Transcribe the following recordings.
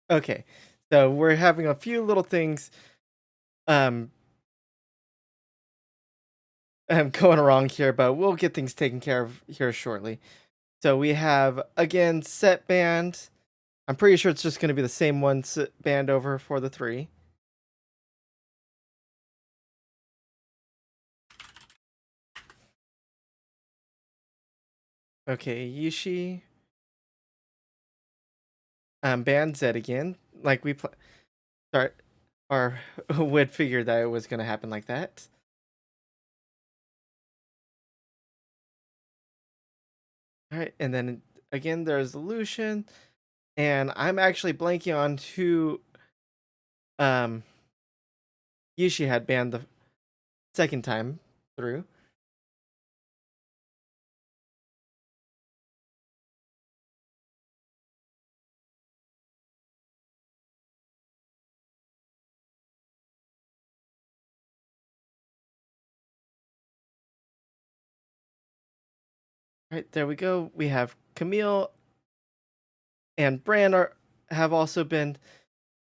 Okay, so we're having a few little things um, going wrong here, but we'll get things taken care of here shortly. So we have again set band. I'm pretty sure it's just going to be the same one band over for the three. Okay, Yishi, band Z again. Like we start or would figure that it was going to happen like that. All right, and then again there's Lucian, and I'm actually blanking on who um Yishi had banned the second time through. Right, there we go. We have Camille and Bran have also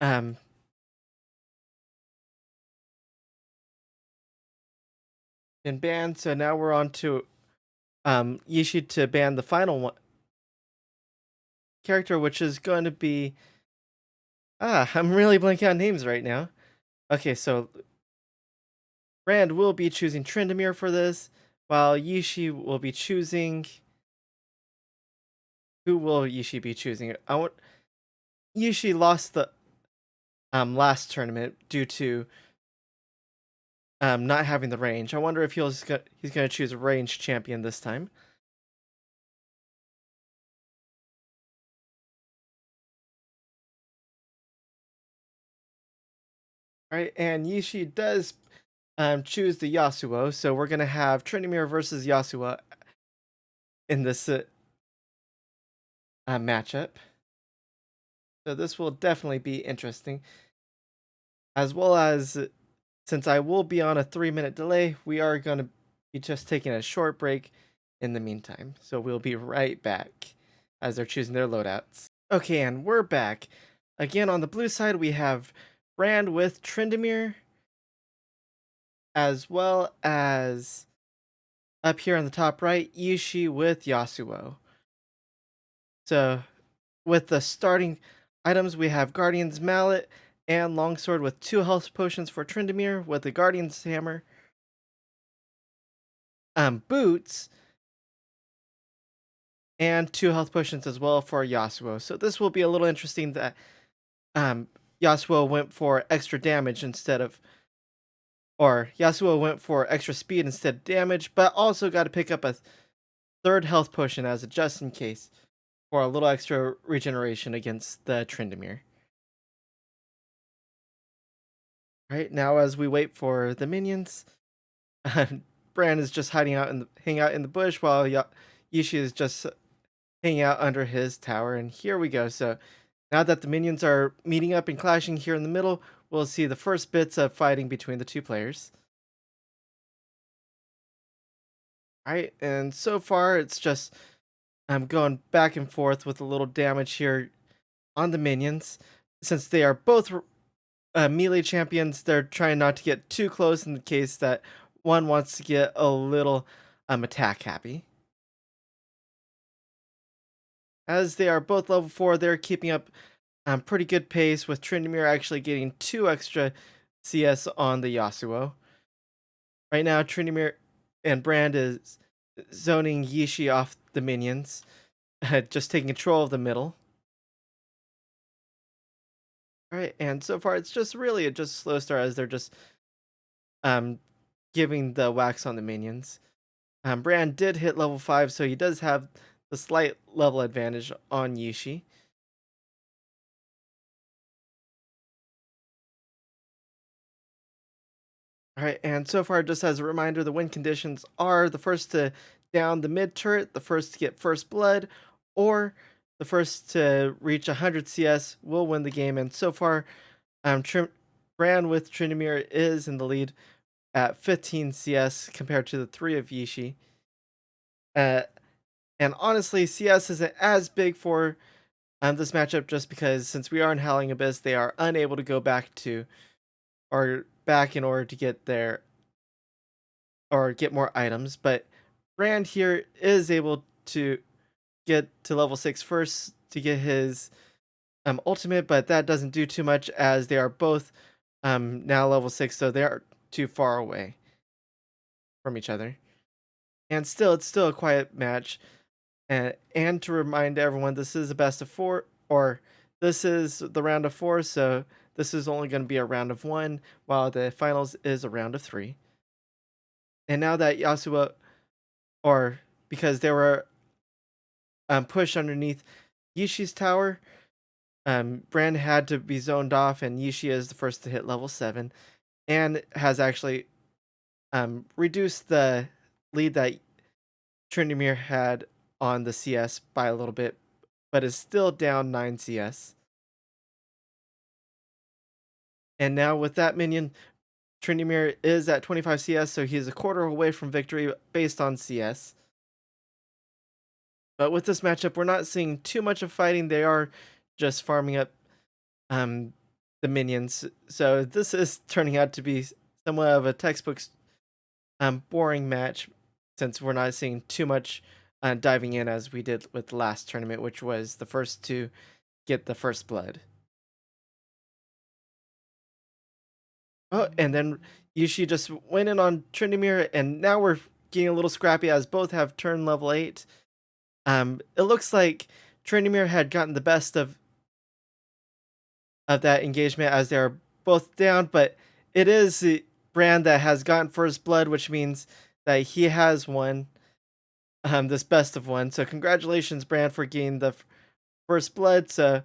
um been banned. So now we're on to Yishi to ban the final one character, which is going to be I'm really blanking on names right now. Okay, so Bran will be choosing Tryndamere for this, while Yishi will be choosing. Who will Yishi be choosing? I want Yishi lost the last tournament due to not having the range. I wonder if he's going to choose a range champion this time. Right, and Yishi does choose the Yasuo, so we're gonna have Tryndamere versus Yasuo in this matchup. So this will definitely be interesting, as well as since I will be on a 3-minute delay, we are gonna be just taking a short break in the meantime. So we'll be right back as they're choosing their loadouts. Okay, and we're back. Again, on the blue side, we have Brand with Tryndamere, as well as up here on the top right, Yishi with Yasuo. So, with the starting items, we have Guardian's Mallet and Longsword with 2 health potions for Tryndamere, with the Guardian's Hammer, Boots, and 2 health potions as well for Yasuo. So, this will be a little interesting that um, Yasuo went for extra damage instead of, or Yasuo went for extra speed instead of damage, but also got to pick up a third health potion as a just in case for a little extra regeneration against the Tryndamere. Right now, as we wait for the minions, Bran is just hanging out in the bush while Yishi is just hanging out under his tower. And here we go. So now that the minions are meeting up and clashing here in the middle, we'll see the first bits of fighting between the two players. All right, and so far it's just I'm going back and forth with a little damage here on the minions, since they are both melee champions. They're trying not to get too close in the case that one wants to get a little attack happy. As they are both level 4, they're keeping up pretty good pace, with Tryndamere actually getting 2 extra CS on the Yasuo. Right now, Tryndamere and Brand is zoning Yishi off the minions, just taking control of the middle. Alright, and so far it's just really just a slow start as they're just um giving the wax on the minions. Brand did hit level 5, so he does have the slight level advantage on Yishi. Alright, and so far, just as a reminder, the win conditions are the first to down the mid turret, the first to get first blood, or the first to reach 100 CS will win the game. And so far, Brand with Tryndamere is in the lead at 15 CS compared to the 3 of Yishi. Uh, and honestly, CS isn't as big for this matchup just because since we are in Howling Abyss, they are unable to go back to or back in order to get their or get more items. But Brand here is able to get to level 6 first to get his ultimate, but that doesn't do too much as they are both now level 6, so they are too far away from each other. And still, it's still a quiet match. And to remind everyone, this is a best of 4, or this is the round of 4, so this is only going to be a round of 1, while the finals is a round of 3. And now that Yasuo, or because they were pushed underneath Yishi's tower, Brand had to be zoned off, and Yishi is the first to hit level 7, and has actually reduced the lead that Tryndamere had on the CS by a little bit, but is still down 9 CS. And now with that minion, Tryndamere is at 25 CS, so he is a quarter away from victory based on CS. But with this matchup, we're not seeing too much of fighting. They are just farming up um, the minions. So this is turning out to be somewhat of a textbook boring match since we're not seeing too much diving in as we did with the last tournament, which was the first to get the first blood. Oh, and then Yushi just went in on Tryndamere, and now we're getting a little scrappy as both have turned level 8. It looks like Tryndamere had gotten the best of that engagement as they're both down, but it is Brand that has gotten first blood, which means that he has won this best of 1. So congratulations, Brand, for getting the first blood. So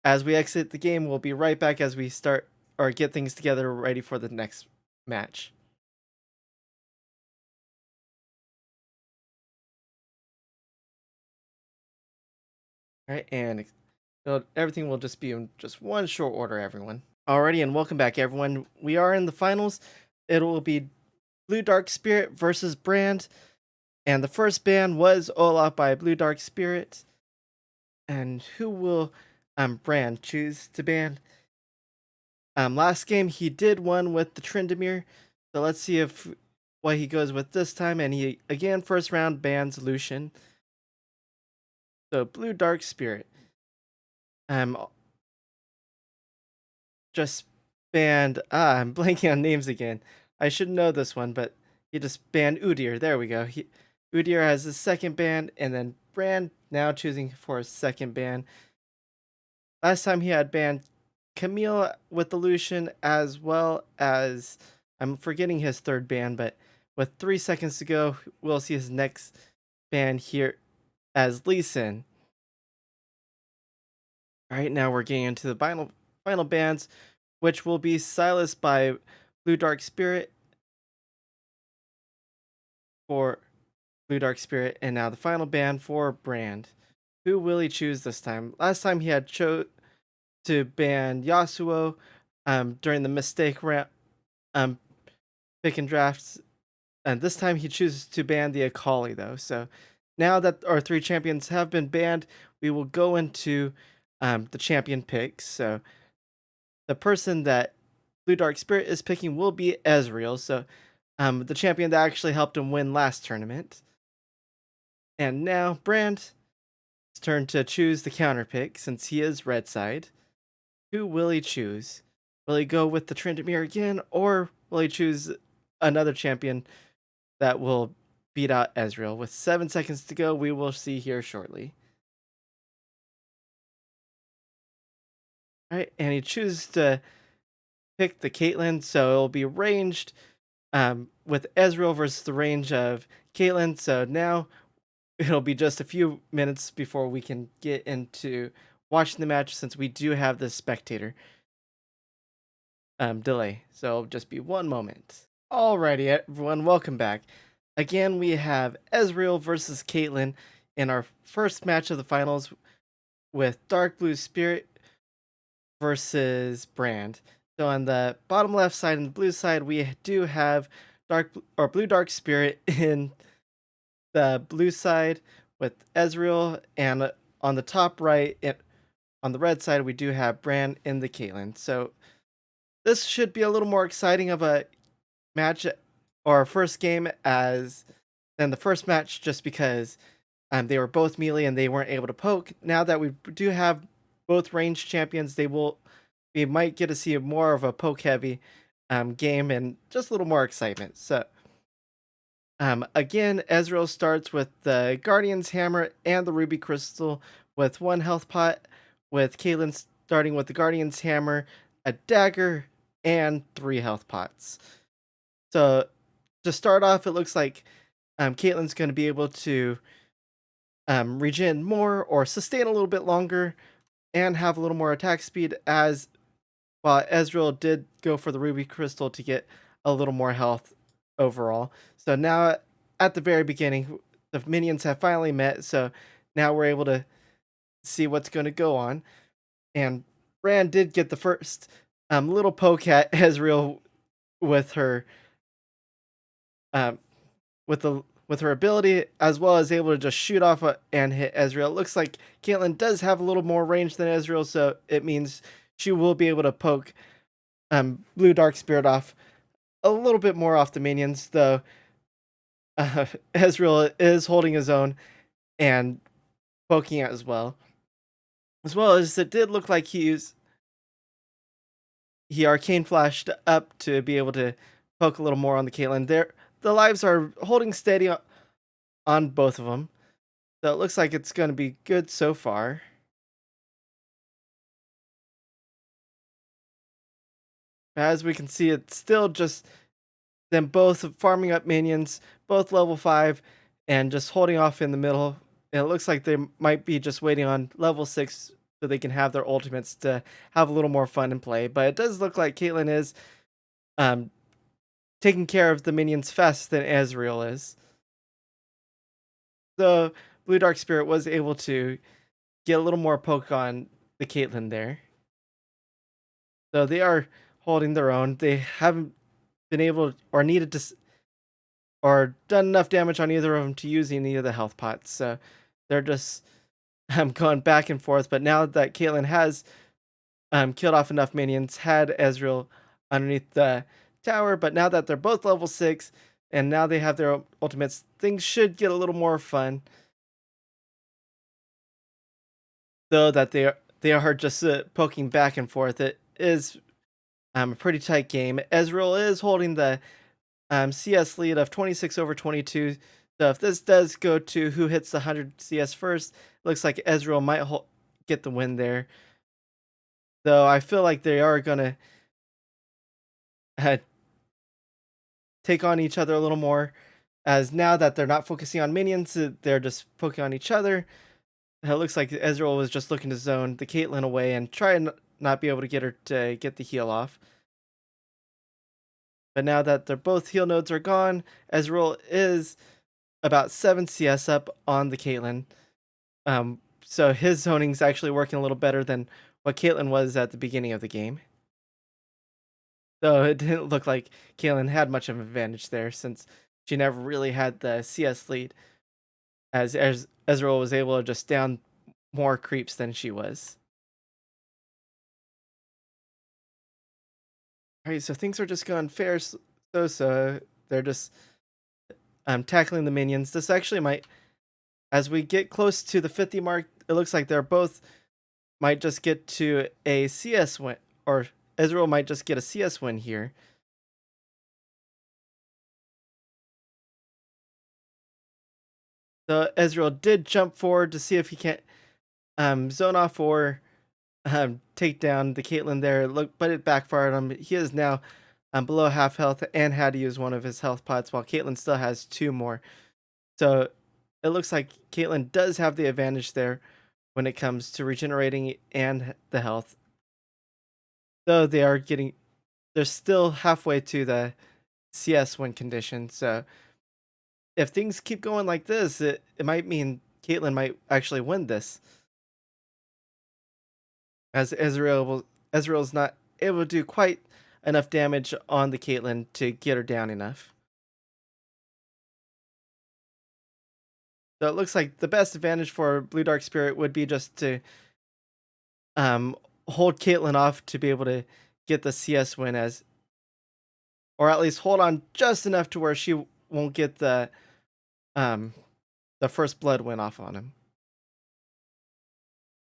as we exit the game, we'll be right back as we start or get things together ready for the next match. All right, and everything will just be in just one short order, everyone. Alrighty, and welcome back, everyone. We are in the finals. It will be Blue Dark Spirit versus Brand, and the first ban was Olaf by Blue Dark Spirit. And who will Brand choose to ban? Last game he did one with the Tryndamere, so let's see if what he goes with this time. And he again first round bans Lucian. So Blue Dark Spirit. Just banned. I'm blanking on names again. I should know this one, but he just banned Udyr. There we go. Udyr has his second ban, and then Brand now choosing for his second ban. Last time he had banned Camille with the Lucian, as well as I'm forgetting his third ban, but with 3 seconds to go, we'll see his next ban here as Lee Sin. All right, now we're getting into the final bans, which will be Sylas by Blue Dark Spirit for Blue Dark Spirit, and now the final ban for Brand. Who will he choose this time? Last time he had chose to ban Yasuo during the mistake round pick and drafts, and this time he chooses to ban the Akali though. So now that our 3 champions have been banned, we will go into the champion picks. So the person that Blue Dark Spirit is picking will be Ezreal. So the champion that actually helped him win last tournament. And now Brand's turn to choose the counter pick since he is red side. Who will he choose? Will he go with the Tryndamere again, or will he choose another champion that will beat out Ezreal? With 7 seconds to go, we will see here shortly. All right, and he chooses to pick the Caitlyn, so it'll be ranged with Ezreal versus the range of Caitlyn. So now it'll be just a few minutes before we can get into watching the match since we do have the spectator delay. So it'll just be one moment. Alrighty, everyone, welcome back. Again, we have Ezreal versus Caitlyn in our first match of the finals with Dark Blue Spirit versus Brand. So on the bottom left side and the blue side, we do have Blue Dark Spirit in the blue side with Ezreal, and on the top right, on the red side, we do have Bran in the Caitlyn. So this should be a little more exciting of a match or first game as than the first match, just because they were both melee and they weren't able to poke. Now that we do have both ranged champions, we might get to see more of a poke heavy game and just a little more excitement. So again, Ezreal starts with the Guardian's Hammer and the Ruby Crystal with 1 health pot, with Caitlyn starting with the Guardian's Hammer, a dagger, and 3 health pots. So to start off, it looks like Caitlyn's going to be able to regen more or sustain a little bit longer and have a little more attack speed, as while Ezreal did go for the Ruby Crystal to get a little more health overall. So now at the very beginning, the minions have finally met, so now we're able to see what's going to go on. And Bran did get the first little poke at Ezreal with her um, with her ability, as well as able to just shoot off and hit Ezreal. It looks like Caitlyn does have a little more range than Ezreal, so it means she will be able to poke Blue Dark Spirit off a little bit more off the minions, though Ezreal is holding his own and poking it as well. As well as it did look like he arcane flashed up to be able to poke a little more on the Caitlyn. The lives are holding steady on both of them. So it looks like it's going to be good so far. As we can see, it's still just them both farming up minions, both level 5, and just holding off in the middle. And it looks like they might be just waiting on level 6 so they can have their ultimates to have a little more fun and play. But it does look like Caitlyn is um, taking care of the minions faster than Ezreal is. So Blue Dark Spirit was able to get a little more poke on the Caitlyn there. So they are holding their own. They haven't been able or needed to or done enough damage on either of them to use any of the health pots. So they're just going back and forth. But now that Caitlyn has killed off enough minions, had Ezreal underneath the tower, but now that they're both level 6 and now they have their ultimates, things should get a little more fun. Though that they are just poking back and forth. It is a pretty tight game. Ezreal is holding the CS lead of 26/22. So if this does go to who hits the 100 CS first, looks like Ezreal might get the win there. Though I feel like they are gonna uh, take on each other a little more, as now that they're not focusing on minions, they're just poking on each other. It looks like Ezreal was just looking to zone the Caitlyn away and try and not be able to get her to get the heal off. But now that they're both heal nodes are gone, Ezreal is about 7 CS up on the Caitlyn. So his zoning's actually working a little better than what Caitlyn was at the beginning of the game. So it didn't look like Caitlyn had much of an advantage there, since she never really had the CS lead, as Ezreal was able to just down more creeps than she was. Alright, so things are just going fair so they're just tackling the minions. This actually might, as we get close to the 50 mark, it looks like they're both might just get to a CS win, or Ezreal might just get a CS win here. So Ezreal did jump forward to see if he can zone off or take down the Caitlyn there. Look, but it backfired on him. He is now below half health and had to use one of his health pots, while Caitlyn still has 2 more. So it looks like Caitlyn does have the advantage there when it comes to regenerating and the health. Though they're still halfway to the CS win condition. So if things keep going like this, it might mean Caitlyn might actually win this, as Ezreal's not able to do quite enough damage on the Caitlyn to get her down enough. So it looks like the best advantage for Blue Dark Spirit would be just to um, hold Caitlyn off to be able to get the CS win, as, or at least hold on just enough to where she won't get um, the first blood win off on him.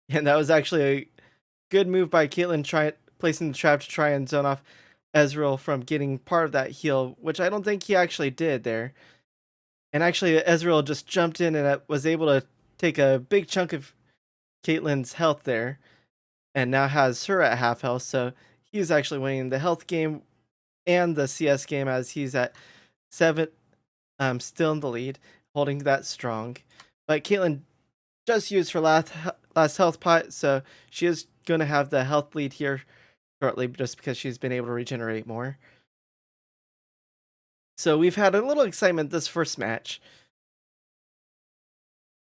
And that was actually a good move by Caitlyn, placing the trap to try and zone off Ezreal from getting part of that heal, which I don't think he actually did there. And actually, Ezreal just jumped in and was able to take a big chunk of Caitlyn's health there, and now has her at half health. So he's actually winning the health game and the CS game, as he's at 7, still in the lead, holding that strong. But Caitlyn just used her last health pot, so she is going to have the health lead here shortly, just because she's been able to regenerate more. So we've had a little excitement this first match,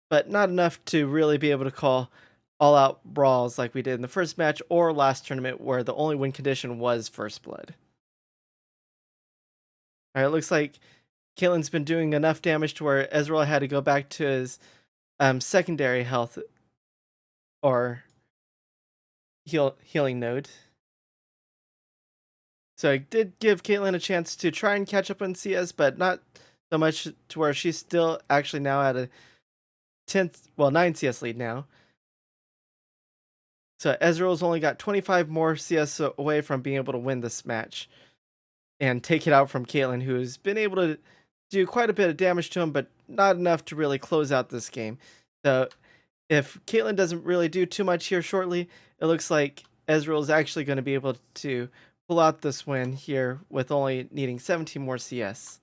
but not enough to really be able to call all out brawls like we did in the first match or last tournament, where the only win condition was first blood. All right, it looks like Caitlyn's been doing enough damage to where Ezreal had to go back to his secondary health or healing node. So it did give Caitlyn a chance to try and catch up on CS, but not so much to where she's still actually now at a 9 CS lead now. So Ezreal's only got 25 more CS away from being able to win this match and take it out from Caitlyn, who's been able to do quite a bit of damage to him, but not enough to really close out this game. So if Caitlyn doesn't really do too much here shortly, it looks like Ezreal is actually going to be able to pull out this win here with only needing 17 more CS.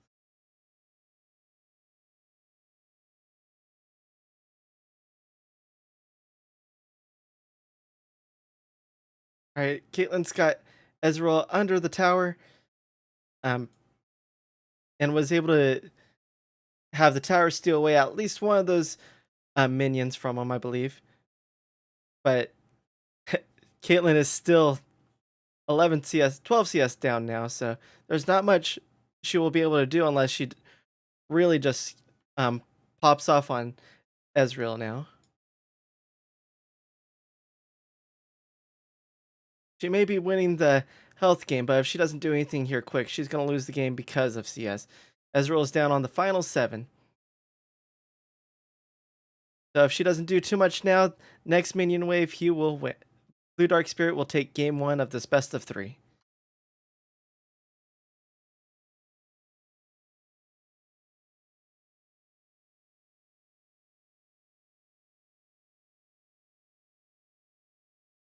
All right, Caitlyn's got Ezreal under the tower, um, and was able to have the tower steal away at least one of those minions from him, I believe. But Caitlyn is still 11 CS, 12 CS down now, so there's not much she will be able to do unless she really just pops off on Ezreal now. She may be winning the health game, but if she doesn't do anything here quick, she's going to lose the game because of CS. Ezreal is down on the final 7. So if she doesn't do too much now, next minion wave, he will win. Blue Dark Spirit will take game 1 of this best of 3.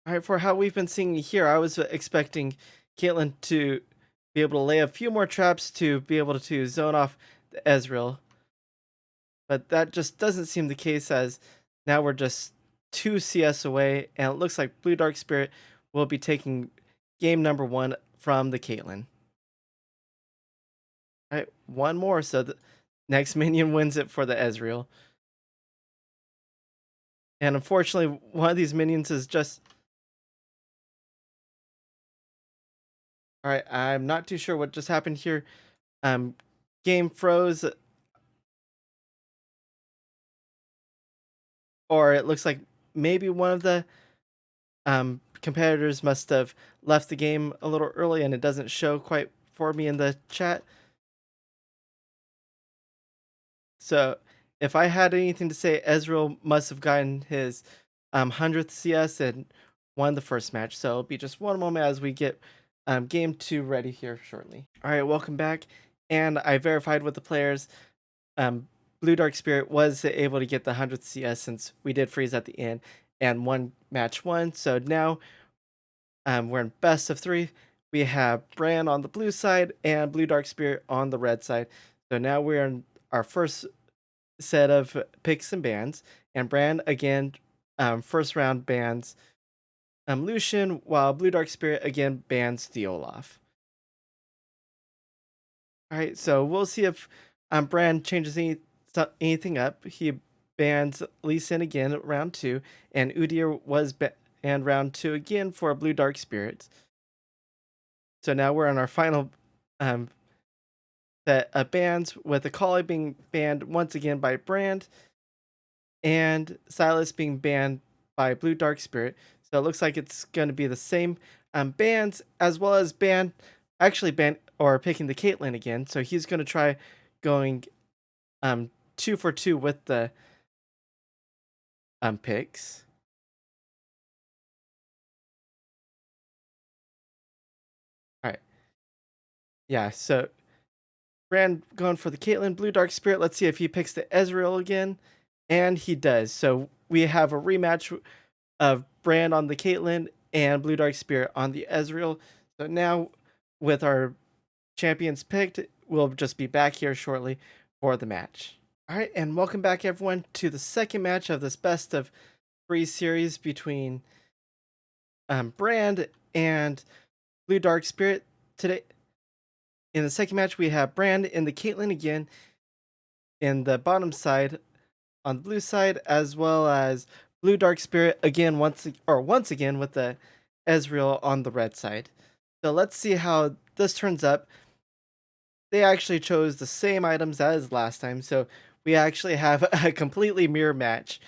All right, for how we've been seeing here, I was expecting Caitlyn to be able to lay a few more traps to be able to zone off the Ezreal. But that just doesn't seem the case, as now we're just 2 CS away, and it looks like Blue Dark Spirit will be taking game number 1 from the Caitlyn. All right, one more, so the next minion wins it for the Ezreal. And unfortunately, one of these minions is just... All right, I'm not too sure what just happened here. Game froze, or it looks like maybe one of the competitors must have left the game a little early, and it doesn't show quite for me in the chat. So if I had anything to say, Ezreal must have gotten his 100th CS and won the first match. So it'll be just one moment as we get game 2 ready here shortly. All right, welcome back. And I verified with the players. Blue Dark Spirit was able to get the 100th CS since we did freeze at the end and won match 1. So now we're in best of 3. We have Bran on the blue side and Blue Dark Spirit on the red side. So now we're in our first set of picks and bans, and Bran again, first round bans Lucian, while Blue Dark Spirit again bans the Olaf. All right, so we'll see if Bran changes anything up. He bans Lee Sin again at round 2, and Udyr was banned round 2 again for Blue Dark Spirit. So now we're on our final set of bans, with Akali being banned once again by Brand, and Silas being banned by Blue Dark Spirit. So it looks like it's going to be the same bans, as well as actually ban or picking the Caitlyn again. So he's going to try going um 2 for 2 with the picks. All right, yeah. So Brand going for the Caitlyn Blue Dark Spirit. Let's see if he picks the Ezreal again, and he does. So we have a rematch of Brand on the Caitlyn and Blue Dark Spirit on the Ezreal. So now, with our champions picked, we'll just be back here shortly for the match. All right, and welcome back, everyone, to the second match of this best of three series between Brand and Blue Dark Spirit. Today, in the second match, we have Brand in the Caitlyn again in the bottom side on the blue side, as well as Blue Dark Spirit again once again with the Ezreal on the red side. So let's see how this turns up. They actually chose the same items as last time, so we actually have a completely mirror match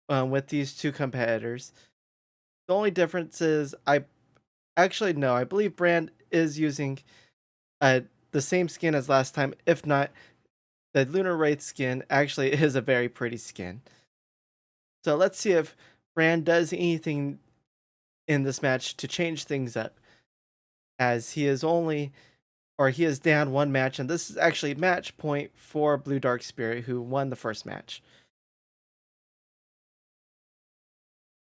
with these two competitors. The only difference is I believe Brand is using uh, the same skin as last time. If not, the Lunar Wraith skin actually is a very pretty skin. So let's see if Brand does anything in this match to change things up, as he is down one match, and this is actually match point for Blue Dark Spirit, who won the first match.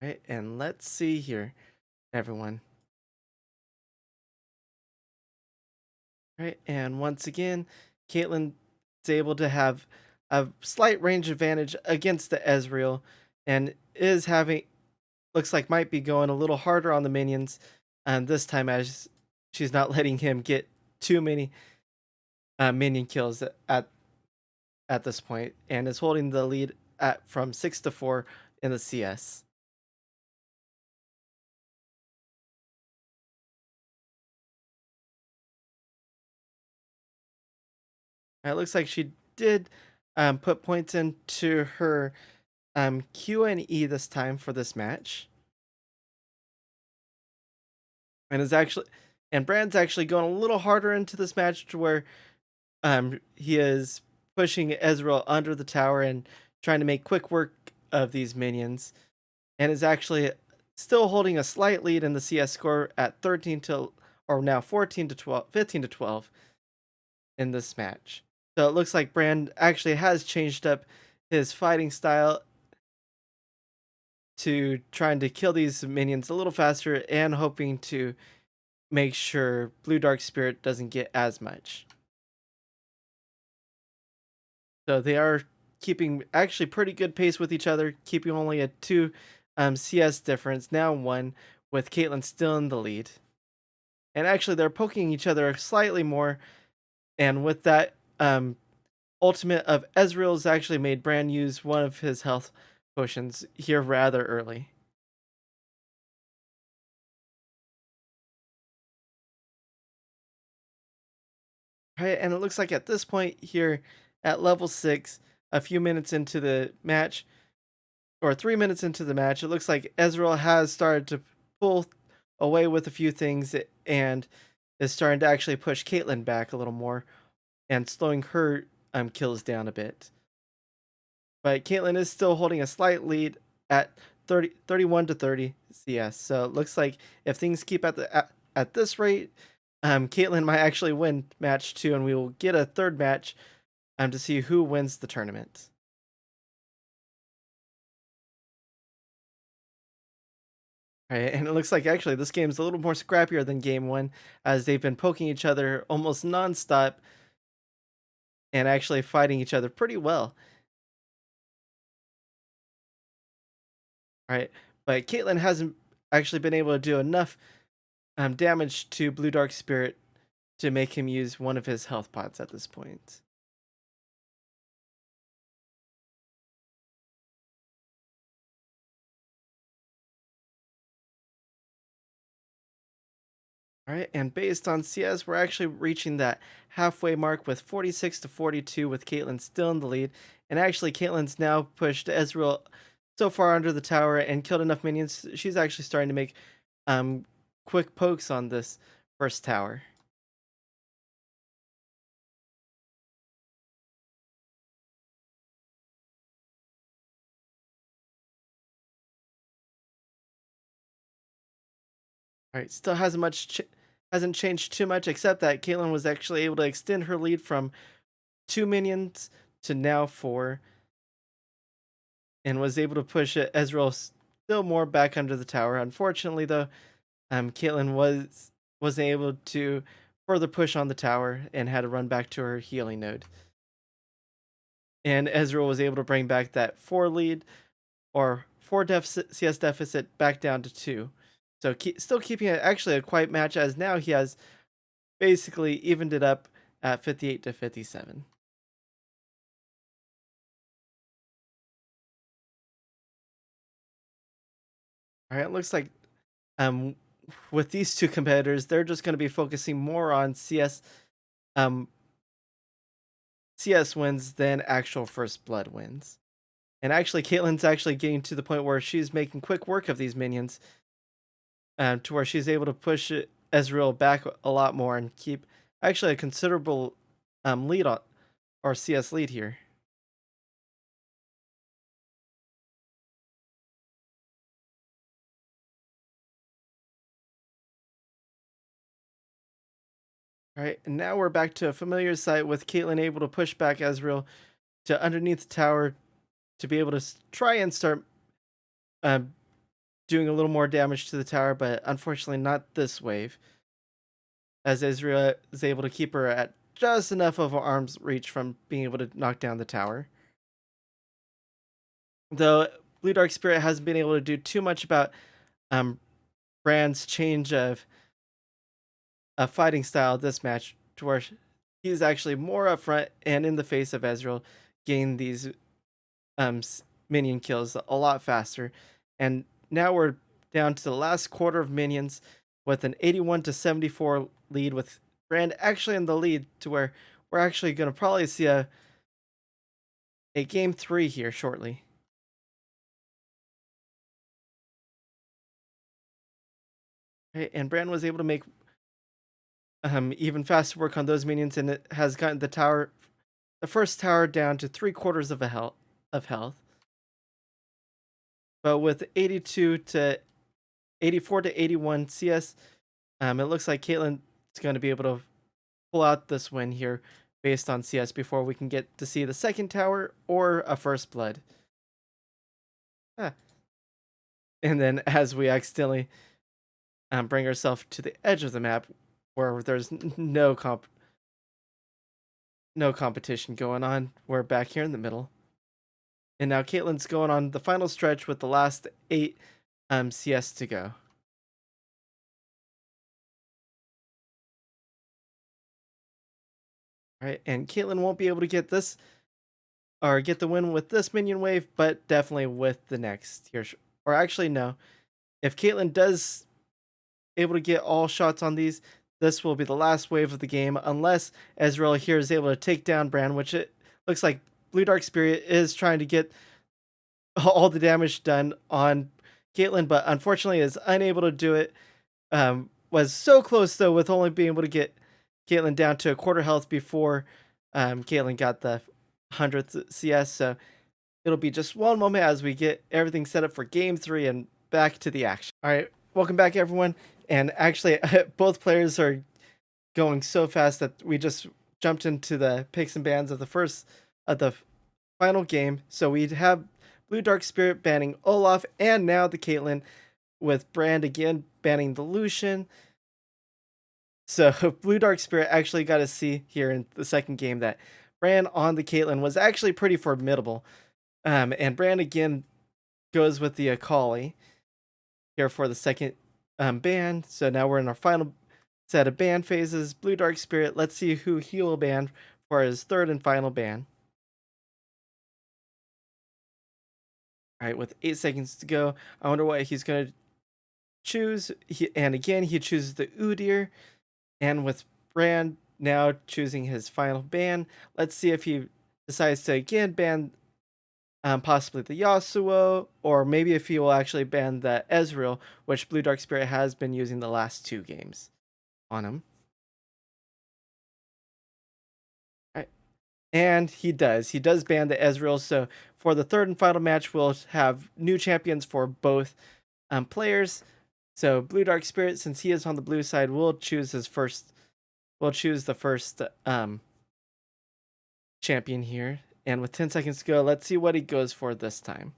Right, and let's see here, everyone. Right, and once again, Caitlyn is able to have a slight range advantage against the Ezreal, and is having looks like might be going a little harder on the minions, and this time as she's not letting him get too many minion kills at this point, and is holding the lead at from 6-4 in the CS. It looks like she did put points into her Q and E this time for this match, and is actually and Brand's actually going a little harder into this match to where he is pushing Ezreal under the tower and trying to make quick work of these minions, and is actually still holding a slight lead in the CS score at 13 to or now 14 to 12, 15 to 12 in this match. So it looks like Brand actually has changed up his fighting style to trying to kill these minions a little faster and hoping to make sure Blue Dark Spirit doesn't get as much. So they are keeping actually pretty good pace with each other, keeping only a 2 CS difference, now 1, with Caitlyn still in the lead. And actually, they're poking each other slightly more, and with that ultimate of Ezreal's actually made Brand use one of his health potions here rather early. Right, and it looks like at this point here at level 6, a few minutes into the match, or 3 minutes into the match, it looks like Ezreal has started to pull away with a few things and is starting to actually push Caitlyn back a little more and slowing her kills down a bit. But Caitlyn is still holding a slight lead at 31 to 30 CS. So it looks like if things keep at this rate, Caitlyn might actually win match 2, and we will get a third match to see who wins the tournament. Right, and it looks like actually this game is a little more scrappier than game 1, as they've been poking each other almost nonstop and actually fighting each other pretty well. Right, but Caitlyn hasn't actually been able to do enough damage to Blue Dark Spirit to make him use one of his health pots at this point. All right, and based on CS, we're actually reaching that halfway mark with 46 to 42, with Caitlyn still in the lead, And actually, Caitlyn's now pushed Ezreal so far under the tower and killed enough minions. She's actually starting to make um quick pokes on this first tower. All right, still hasn't changed too much, except that Caitlyn was actually able to extend her lead from 2 minions to now 4, and was able to push Ezreal still more back under the tower. Unfortunately, though, Caitlyn wasn't able to further push on the tower and had to run back to her healing node. And Ezreal was able to bring back that 4 lead, or 4 CS deficit, back down to 2. So still keeping it actually a quite match, as now he has basically evened it up at 58 to 57. All right, it looks like um with these two competitors, they're just going to be focusing more on um CS wins than actual first blood wins. And actually, Caitlyn's actually getting to the point where she's making quick work of these minions, to where she's able to push Ezreal back a lot more and keep actually a considerable lead on, or CS lead here. All right, and now we're back to a familiar sight with Caitlyn able to push back Ezreal to underneath the tower to be able to try and start um, doing a little more damage to the tower, but unfortunately not this wave, as Ezreal is able to keep her at just enough of arm's reach from being able to knock down the tower. Though Blue Dark Spirit hasn't been able to do too much about um, Brand's change of a fighting style this match, to where he's actually more upfront and in the face of Ezreal, gain these minion kills a lot faster. And now we're down to the last quarter of minions with an 81 to 74 lead, with Brand actually in the lead, to where we're actually going to probably see a game 3 here shortly. Okay, and Brand was able to make even faster work on those minions, and it has gotten the first tower, down to 3/4 of health. But with 82 to 84 to 81 CS, it looks like Caitlyn is going to be able to pull out this win here based on CS before we can get to see the second tower or a first blood. Ah. And then as we accidentally bring ourselves to the edge of the map where there's no competition going on, we're back here in the middle. And now Caitlyn's going on the final stretch with the last 8 CS to go. All right, and Caitlyn won't be able to get this or get the win with this minion wave, but definitely with the next here. Or actually, no. If Caitlyn does able to get all shots on these, this will be the last wave of the game, unless Ezreal here is able to take down Brand, which it looks like Blue Dark Spirit is trying to get all the damage done on Caitlyn, but unfortunately is unable to do it. Was so close though, with only being able to get Caitlyn down to a quarter health before Caitlyn got the 100th CS. So it'll be just one moment as we get everything set up for game 3 and back to the action. All right, welcome back everyone. And actually, both players are going so fast that we just jumped into the picks and bans of the final game. So we have Blue Dark Spirit banning Olaf, and now the Caitlyn, with Brand again banning the Lucian. So Blue Dark Spirit actually got to see here in the second game that Brand on the Caitlyn was actually pretty formidable. And Brand again goes with the Akali here for the second ban. So now we're in our final set of ban phases. Blue Dark Spirit, let's see who he will ban for his third and final ban. All right, with 8 seconds to go, I wonder what he's going to choose. And again, he chooses the Udyr. And with Brand now choosing his final ban, let's see if he decides to again ban possibly the Yasuo, or maybe if he will actually ban the Ezreal, which Blue Dark Spirit has been using the last 2 games on him. Right. And he does. He does ban the Ezreal, so for the third and final match, we'll have new champions for both players. So Blue Dark Spirit, since he is on the blue side, will choose his first. Will choose the first champion here. And with 10 seconds to go, let's see what he goes for this time.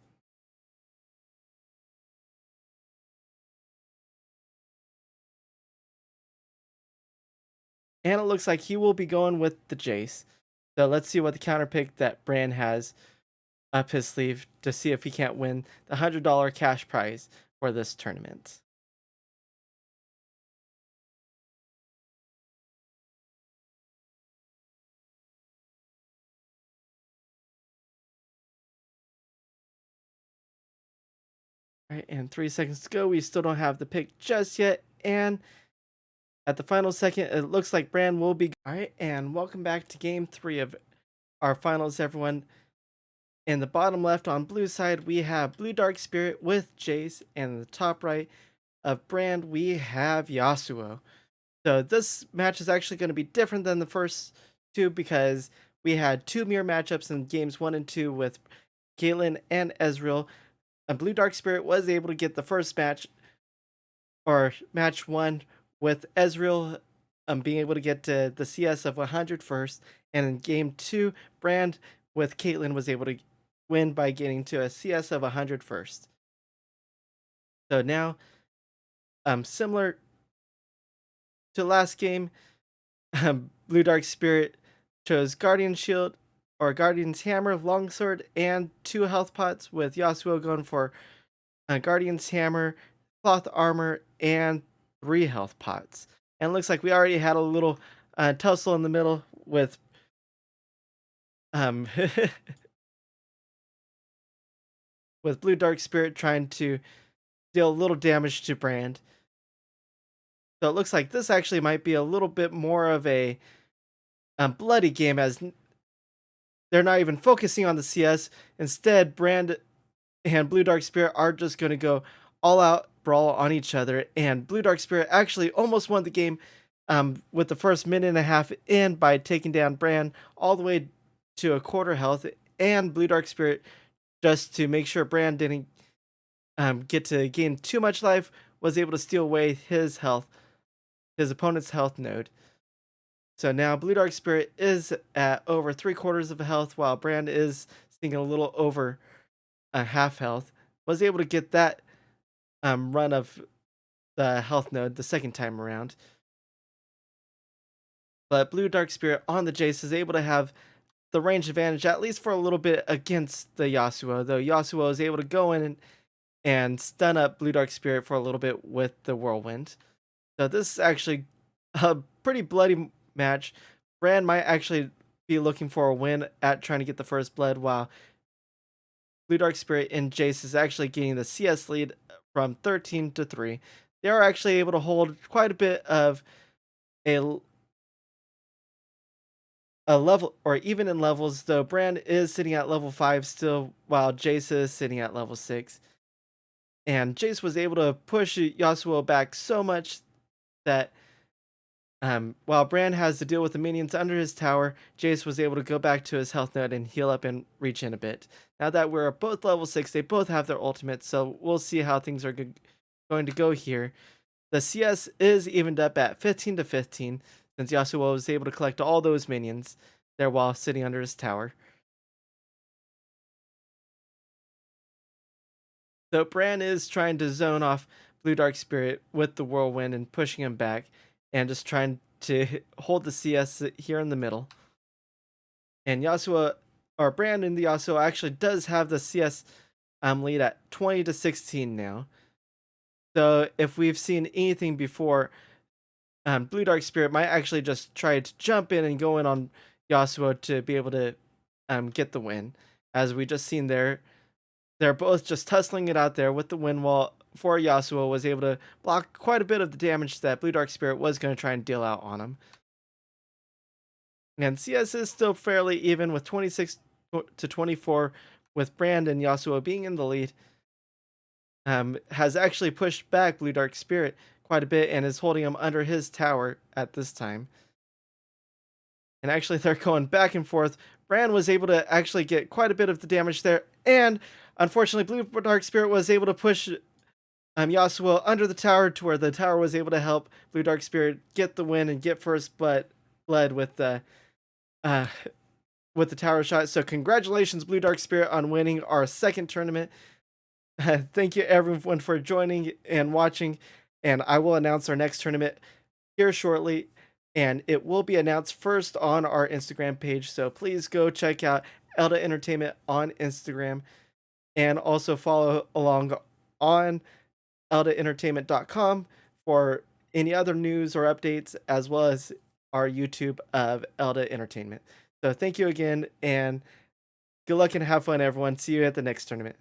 And it looks like he will be going with the Jace. So let's see what the counter pick that Bran has up his sleeve to see if he can't win the $100 cash prize for this tournament. All right, and 3 seconds to go. We still don't have the pick just yet. And at the final second, it looks like Bran will be. All right, and welcome back to game 3 of our finals, everyone. In the bottom left on blue side, we have Blue Dark Spirit with Jace, and in the top right of Brand, we have Yasuo. So this match is actually going to be different than the first 2 because we had 2 mirror matchups in games 1 and 2 with Caitlyn and Ezreal. And Blue Dark Spirit was able to get the first match, or match 1, with Ezreal being able to get to the CS of 100 first. And in game 2, Brand with Caitlyn was able to win by getting to a CS of 100 first. So now, similar to last game, Blue Dark Spirit chose Guardian Shield or Guardian's Hammer, Longsword, and 2 health pots, with Yasuo going for Guardian's Hammer, Cloth Armor, and 3 health pots. And it looks like we already had a little tussle in the middle with with Blue Dark Spirit trying to deal a little damage to Brand. So it looks like this actually might be a little bit more of a bloody game, as they're not even focusing on the CS. Instead, Brand and Blue Dark Spirit are just going to go all out brawl on each other. And Blue Dark Spirit actually almost won the game with the first minute and a half in by taking down Brand all the way to a quarter health. And Blue Dark Spirit, just to make sure Brand didn't get to gain too much life, was able to steal away his health, his opponent's health node. So now Blue Dark Spirit is at over 3/4 of health, while Brand is sitting a little over a half health. Was able to get that run of the health node the second time around. But Blue Dark Spirit on the Jace is able to have the range advantage, at least for a little bit, against the Yasuo, though Yasuo is able to go in and stun up Blue Dark Spirit for a little bit with the Whirlwind. So this is actually a pretty bloody match. Brand might actually be looking for a win at trying to get the first blood, while Blue Dark Spirit and Jace is actually getting the CS lead from 13 to 3. They are actually able to hold quite a bit of a level, or even in levels, though Brand is sitting at level 5 still, while Jace is sitting at level 6. And Jace was able to push Yasuo back so much that while Brand has to deal with the minions under his tower, Jace was able to go back to his health node and heal up and reach in a bit. Now that we're both level 6, they both have their ultimates, so we'll see how things are going to go here. The CS is evened up at 15 to 15, since Yasuo was able to collect all those minions there while sitting under his tower. So Bran is trying to zone off Blue Dark Spirit with the Whirlwind and pushing him back, and just trying to hold the CS here in the middle. And Yasuo, or Bran in the Yasuo, actually does have the CS lead at 20 to 16 now. So if we've seen anything before, Blue Dark Spirit might actually just try to jump in and go in on Yasuo to be able to get the win. As we just seen there, they're both just tussling it out there with the win wall. For Yasuo was able to block quite a bit of the damage that Blue Dark Spirit was going to try and deal out on him. And CS is still fairly even with 26 to 24 with Brand and Yasuo being in the lead, has actually pushed back Blue Dark Spirit quite a bit and is holding him under his tower at this time. And actually, they're going back and forth. Brand was able to actually get quite a bit of the damage there, and unfortunately, Blue Dark Spirit was able to push Yasuo under the tower to where the tower was able to help Blue Dark Spirit get the win and get first but blood uh, with the tower shot. So congratulations, Blue Dark Spirit, on winning our second tournament. Thank you everyone for joining and watching, and I will announce our next tournament here shortly, and it will be announced first on our Instagram page. So please go check out Elda Entertainment on Instagram, and also follow along on eldaentertainment.com for any other news or updates, as well as our YouTube of Elda Entertainment. So thank you again, and good luck and have fun, everyone. See you at the next tournament.